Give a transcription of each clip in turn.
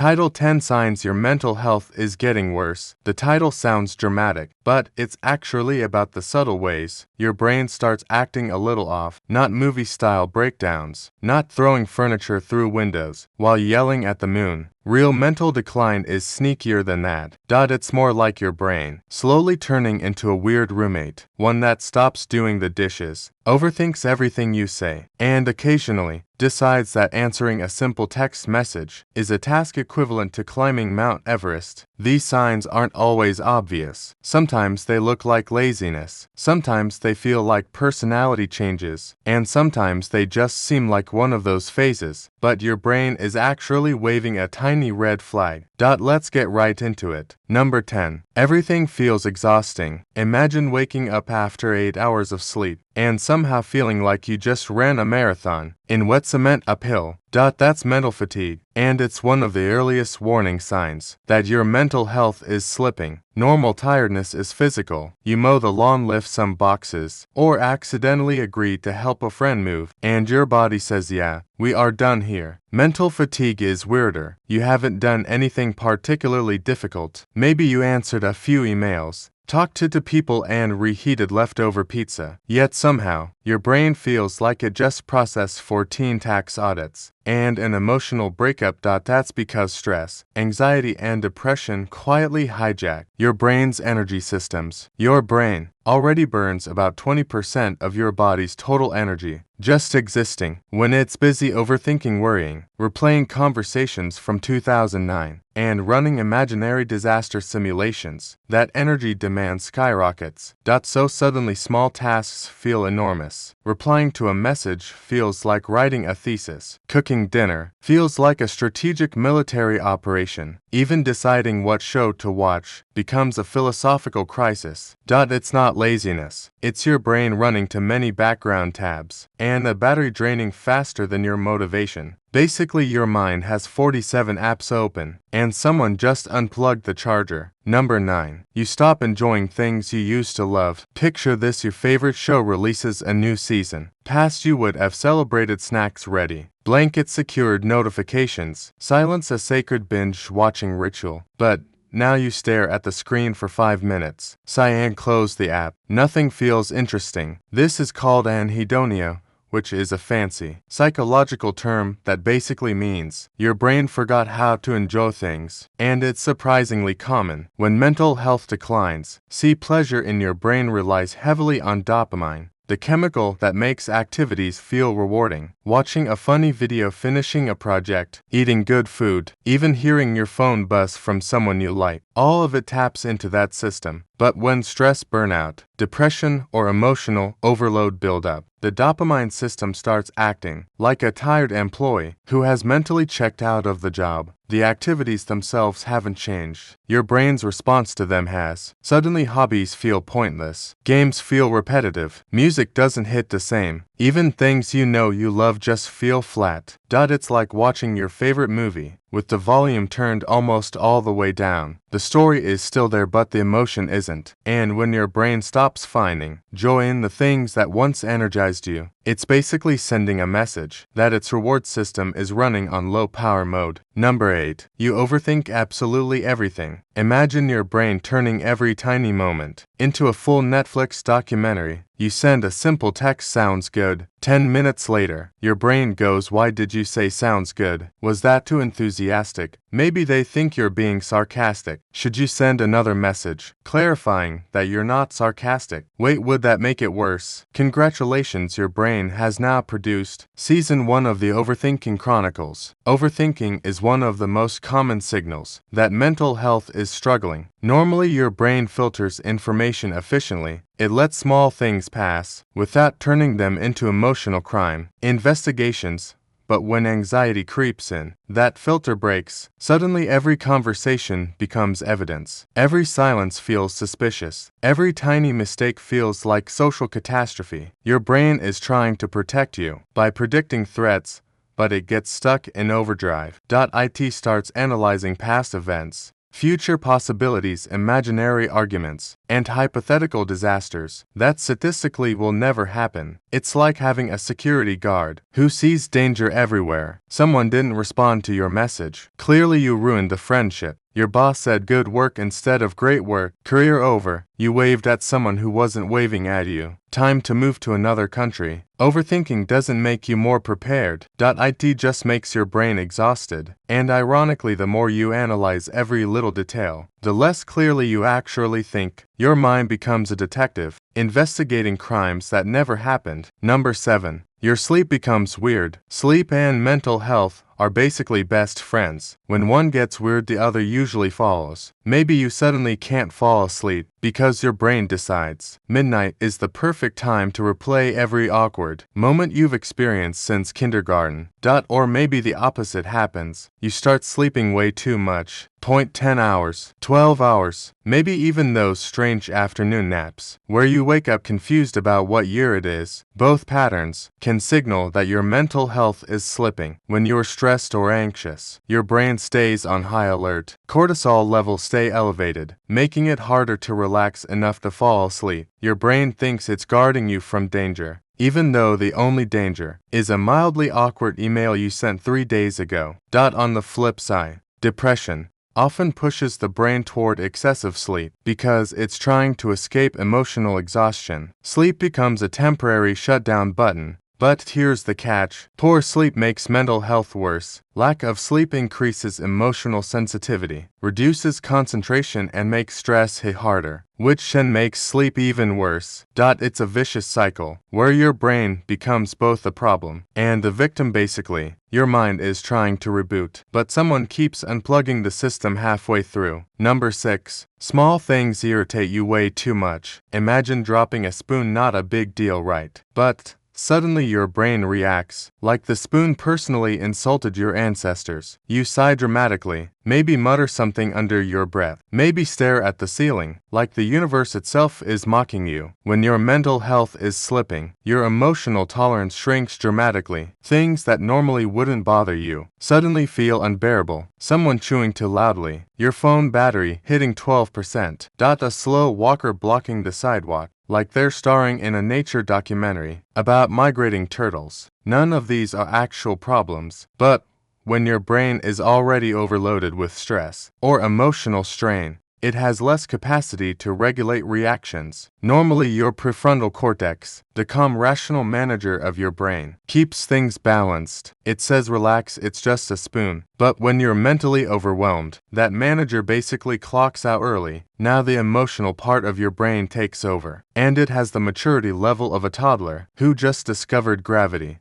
Title 10 Signs Your Mental Health is Getting Worse. The title sounds dramatic, but it's actually about the subtle ways your brain starts acting a little off. Not movie-style breakdowns, not throwing furniture through windows while yelling at the moon. Real mental decline is sneakier than that. It's more like your brain slowly turning into a weird roommate, one that stops doing the dishes, overthinks everything you say, and occasionally decides that answering a simple text message is a task equivalent to climbing Mount Everest. These signs aren't always obvious. Sometimes they look like laziness, sometimes they feel like personality changes, and sometimes they just seem like one of those phases, but your brain is actually waving a tiny red flag. Let's get right into it. Number 10. Everything feels exhausting. Imagine waking up after 8 hours of sleep and somehow feeling like you just ran a marathon in wet cement uphill. That's mental fatigue, and it's one of the earliest warning signs that your mental health is slipping. Normal tiredness is physical. You mow the lawn, lift some boxes, or accidentally agree to help a friend move, and your body says, yeah, we are done here. Mental fatigue is weirder. You haven't done anything particularly difficult. Maybe you answered a few emails, talked to people, and reheated leftover pizza. Yet somehow, your brain feels like it just processed 14 tax audits and an emotional breakup. That's because stress, anxiety, and depression quietly hijack your brain's energy systems. Your brain already burns about 20% of your body's total energy just existing. When it's busy overthinking, worrying, replaying conversations from 2009, and running imaginary disaster simulations, that energy demand skyrockets. So suddenly small tasks feel enormous. Replying to a message feels like writing a thesis. Cooking dinner feels like a strategic military operation. Even deciding what show to watch becomes a philosophical crisis. It's not laziness. It's your brain running too many background tabs, and the battery draining faster than your motivation. Basically, your mind has 47 apps open, and someone just unplugged the charger. Number 9. You stop enjoying things you used to love. Picture this: your favorite show releases a new season. Past you would have celebrated, snacks ready, blankets secured, notifications, silence a sacred binge-watching ritual. But now you stare at the screen for 5 minutes, sigh and close the app. Nothing feels interesting. This is called anhedonia, which is a fancy psychological term that basically means your brain forgot how to enjoy things, and it's surprisingly common. When mental health declines, see, pleasure in your brain relies heavily on dopamine, the chemical that makes activities feel rewarding. Watching a funny video, finishing a project, eating good food, even hearing your phone buzz from someone you like, all of it taps into that system. But when stress, burnout, depression, or emotional overload build up, the dopamine system starts acting like a tired employee who has mentally checked out of the job. The activities themselves haven't changed. Your brain's response to them has. Suddenly hobbies feel pointless. Games feel repetitive. Music doesn't hit the same. Even things you know you love just feel flat. It's like watching your favorite movie with the volume turned almost all the way down. The story is still there, but the emotion isn't. And when your brain stops finding joy in the things that once energized you, it's basically sending a message that its reward system is running on low power mode. Number 8. You overthink absolutely everything. Imagine your brain turning every tiny moment into a full Netflix documentary. You send a simple text, sounds good. 10 minutes later, your brain goes, why did you say sounds good? Was that too enthusiastic? Maybe they think you're being sarcastic. Should you send another message, clarifying that you're not sarcastic? Wait, would that make it worse? Congratulations, your brain has now produced Season 1 of the Overthinking Chronicles. Overthinking is one of the most common signals that mental health is struggling. Normally, your brain filters information efficiently. It lets small things pass without turning them into emotional crime investigations. But when anxiety creeps in, that filter breaks. Suddenly every conversation becomes evidence. Every silence feels suspicious. Every tiny mistake feels like social catastrophe. Your brain is trying to protect you by predicting threats, but it gets stuck in overdrive. It starts analyzing past events, future possibilities, imaginary arguments, and hypothetical disasters that statistically will never happen. It's like having a security guard who sees danger everywhere. Someone didn't respond to your message. Clearly you ruined the friendship. Your boss said good work instead of great work. Career over. You waved at someone who wasn't waving at you. Time to move to another country. Overthinking doesn't make you more prepared. It just makes your brain exhausted. And ironically, the more you analyze every little detail, the less clearly you actually think. Your mind becomes a detective, investigating crimes that never happened. Number 7. Your sleep becomes weird. Sleep and mental health are basically best friends. When one gets weird, the other usually follows. Maybe you suddenly can't fall asleep because your brain decides midnight is the perfect time to replay every awkward moment you've experienced since kindergarten. Or maybe the opposite happens. You start sleeping way too much. 10 hours, 12 hours, maybe even those strange afternoon naps, where you wake up confused about what year it is. Both patterns can signal that your mental health is slipping. When you're stressed or anxious, your brain stays on high alert. Cortisol levels stay elevated, making it harder to relax enough to fall asleep. Your brain thinks it's guarding you from danger, even though the only danger is a mildly awkward email you sent 3 days ago. On the flip side, depression often pushes the brain toward excessive sleep because it's trying to escape emotional exhaustion. Sleep becomes a temporary shutdown button. But here's the catch. Poor sleep makes mental health worse. Lack of sleep increases emotional sensitivity, reduces concentration, and makes stress hit harder, which then makes sleep even worse. It's a vicious cycle, where your brain becomes both the problem and the victim. Basically, your mind is trying to reboot, but someone keeps unplugging the system halfway through. Number 6. Small things irritate you way too much. Imagine dropping a spoon, not a big deal, right? But suddenly your brain reacts like the spoon personally insulted your ancestors. You sigh dramatically, maybe mutter something under your breath, maybe stare at the ceiling like the universe itself is mocking you. When your mental health is slipping, your emotional tolerance shrinks dramatically. Things that normally wouldn't bother you suddenly feel unbearable. Someone chewing too loudly, your phone battery hitting 12%. A slow walker blocking the sidewalk like they're starring in a nature documentary about migrating turtles. None of these are actual problems, but when your brain is already overloaded with stress or emotional strain, it has less capacity to regulate reactions. Normally, your prefrontal cortex, the calm, rational manager of your brain, keeps things balanced. It says relax, it's just a spoon. But when you're mentally overwhelmed, that manager basically clocks out early. Now the emotional part of your brain takes over, and it has the maturity level of a toddler who just discovered gravity.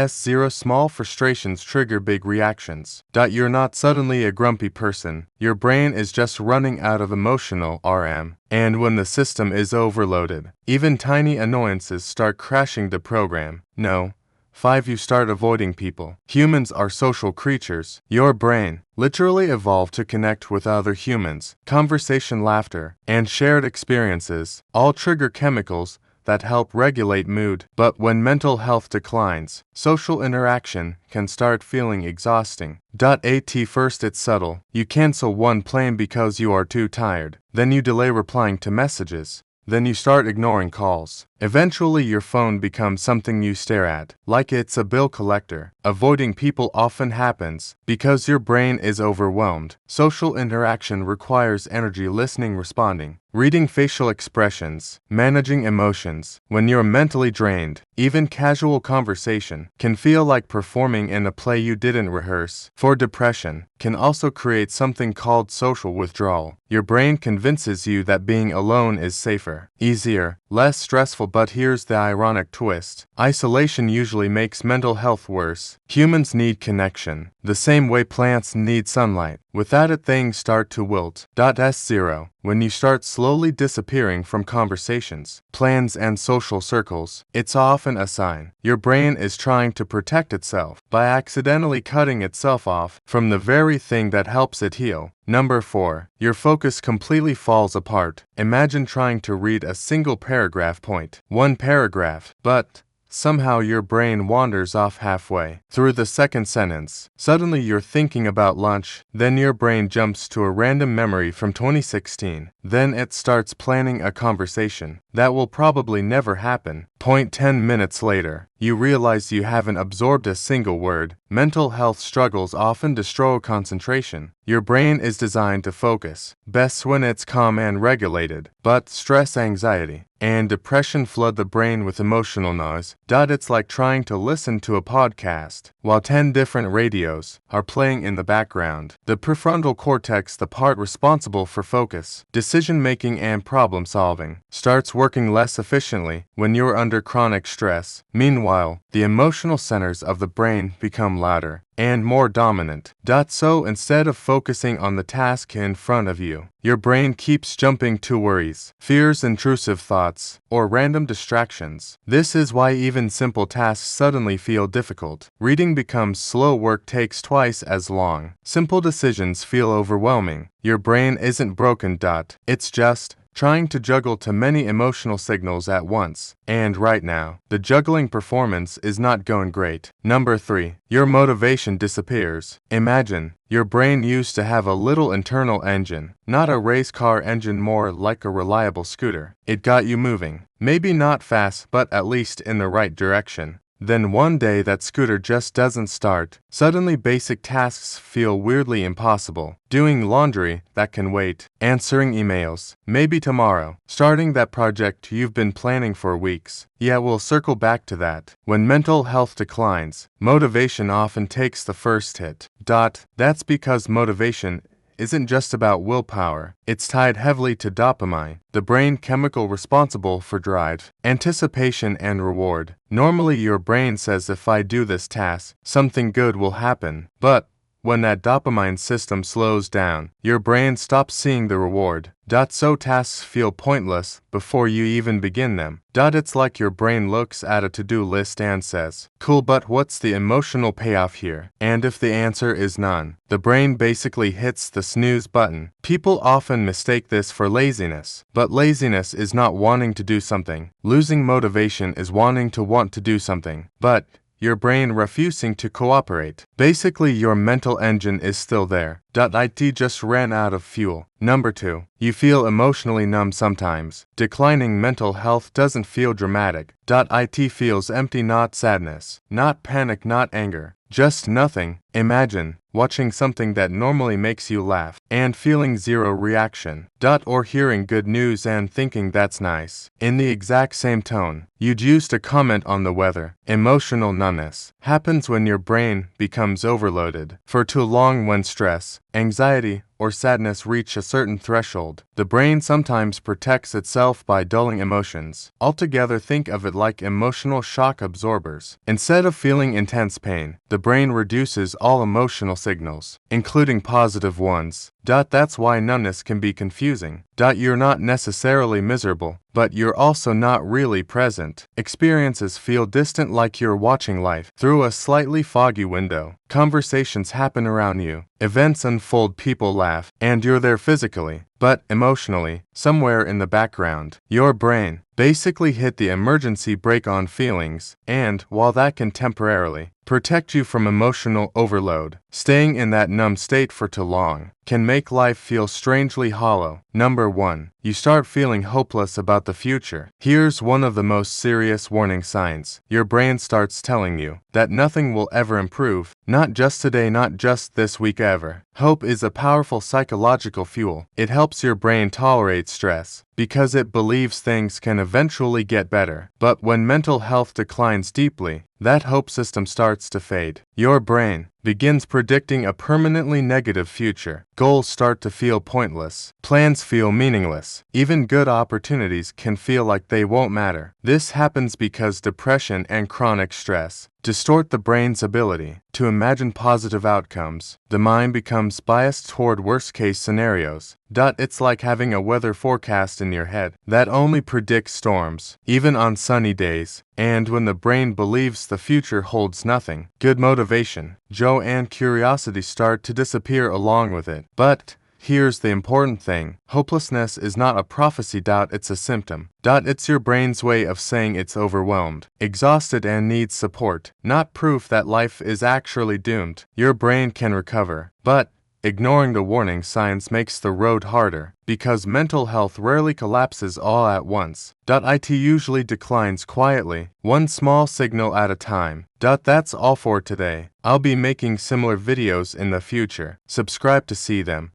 Zero small frustrations trigger big reactions. You're not suddenly a grumpy person. Your brain is just running out of emotional RM. And when the system is overloaded, even tiny annoyances start crashing the program. No. 5. You start avoiding people. Humans are social creatures. Your brain literally evolved to connect with other humans. Conversation, laughter, and shared experiences all trigger chemicals that help regulate mood. But when mental health declines, social interaction can start feeling exhausting. First, it's subtle. You cancel one plan because you are too tired. Then you delay replying to messages. Then you start ignoring calls. Eventually, your phone becomes something you stare at, like it's a bill collector. Avoiding people often happens because your brain is overwhelmed. Social interaction requires energy, listening, responding, reading facial expressions, managing emotions. When you're mentally drained, even casual conversation can feel like performing in a play you didn't rehearse. For depression, can also create something called social withdrawal. Your brain convinces you that being alone is safer, easier, less stressful. But here's the ironic twist. Isolation usually makes mental health worse. Humans need connection, the same way plants need sunlight. Without it, things start to wilt. S0. When you start slowly disappearing from conversations, plans, and social circles, it's often a sign your brain is trying to protect itself by accidentally cutting itself off from the very thing that helps it heal. Number 4. Your focus completely falls apart. Imagine trying to read a single paragraph, one paragraph, but somehow your brain wanders off halfway through the second sentence. Suddenly you're thinking about lunch, then your brain jumps to a random memory from 2016. Then it starts planning a conversation that will probably never happen. 10 minutes later, you realize you haven't absorbed a single word. Mental health struggles often destroy concentration. Your brain is designed to focus, best when it's calm and regulated, but stress, anxiety, and depression flood the brain with emotional noise. It's like trying to listen to a podcast while 10 different radios are playing in the background. The prefrontal cortex, the part responsible for focus, decision-making, and problem-solving, starts working less efficiently when you're under chronic stress. Meanwhile, the emotional centers of the brain become louder and more dominant. So instead of focusing on the task in front of you, your brain keeps jumping to worries, fears, intrusive thoughts, or random distractions. This is why even simple tasks suddenly feel difficult. Reading becomes slow, work takes twice as long. Simple decisions feel overwhelming. Your brain isn't broken. It's just trying to juggle too many emotional signals at once. And right now, the juggling performance is not going great. Number 3. Your motivation disappears. Imagine your brain used to have a little internal engine, not a race car engine, more like a reliable scooter. It got you moving. Maybe not fast, but at least in the right direction. Then one day that scooter just doesn't start. Suddenly basic tasks feel weirdly impossible. Doing laundry, that can wait. Answering emails, maybe tomorrow. Starting that project you've been planning for weeks. Yeah, we'll circle back to that. When mental health declines, motivation often takes the first hit. That's because motivation isn't just about willpower. It's tied heavily to dopamine, the brain chemical responsible for drive, anticipation, and reward. Normally your brain says, if I do this task, something good will happen. But when that dopamine system slows down, your brain stops seeing the reward. So tasks feel pointless before you even begin them. It's like your brain looks at a to-do list and says, cool, but what's the emotional payoff here? And if the answer is none, the brain basically hits the snooze button. People often mistake this for laziness, but laziness is not wanting to do something. Losing motivation is wanting to want to do something, but your brain refusing to cooperate. Basically, your mental engine is still there. It just ran out of fuel. Number 2. You feel emotionally numb sometimes. Declining mental health doesn't feel dramatic. It feels empty, not sadness, not panic, not anger. Just nothing. Imagine watching something that normally makes you laugh and feeling zero reaction. Or hearing good news and thinking that's nice. In the exact same tone, you'd use to comment on the weather. Emotional numbness happens when your brain becomes overloaded for too long. When stress, anxiety, or sadness reach a certain threshold, the brain sometimes protects itself by dulling emotions altogether. Think of it like emotional shock absorbers. Instead of feeling intense pain, the brain reduces all emotional signals, including positive ones. That's why numbness can be confusing. You're not necessarily miserable, but you're also not really present. Experiences feel distant, like you're watching life through a slightly foggy window. Conversations happen around you, events unfold, people laugh, and you're there physically, but emotionally, somewhere in the background. Your brain basically hit the emergency brake on feelings, and while that can temporarily protect you from emotional overload, staying in that numb state for too long can make life feel strangely hollow. Number 1. You start feeling hopeless about the future. Here's one of the most serious warning signs. Your brain starts telling you that nothing will ever improve, not just today, not just this week, ever. Hope is a powerful psychological fuel. It helps your brain tolerate stress because it believes things can eventually get better. But when mental health declines deeply, that hope system starts to fade. Your brain begins predicting a permanently negative future. Goals start to feel pointless. Plans feel meaningless. Even good opportunities can feel like they won't matter. This happens because depression and chronic stress distort the brain's ability to imagine positive outcomes. The mind becomes biased toward worst-case scenarios. It's like having a weather forecast in your head that only predicts storms, even on sunny days. And when the brain believes the future holds nothing, good motivation, joy, and curiosity start to disappear along with it. But Here's the important thing. Hopelessness is not a prophecy. It's a symptom. It's your brain's way of saying it's overwhelmed, exhausted, and needs support, not proof that life is actually doomed. Your brain can recover, but ignoring the warning signs makes the road harder, because mental health rarely collapses all at once. It usually declines quietly, one small signal at a time. That's all for today. I'll be making similar videos in the future. Subscribe to see them.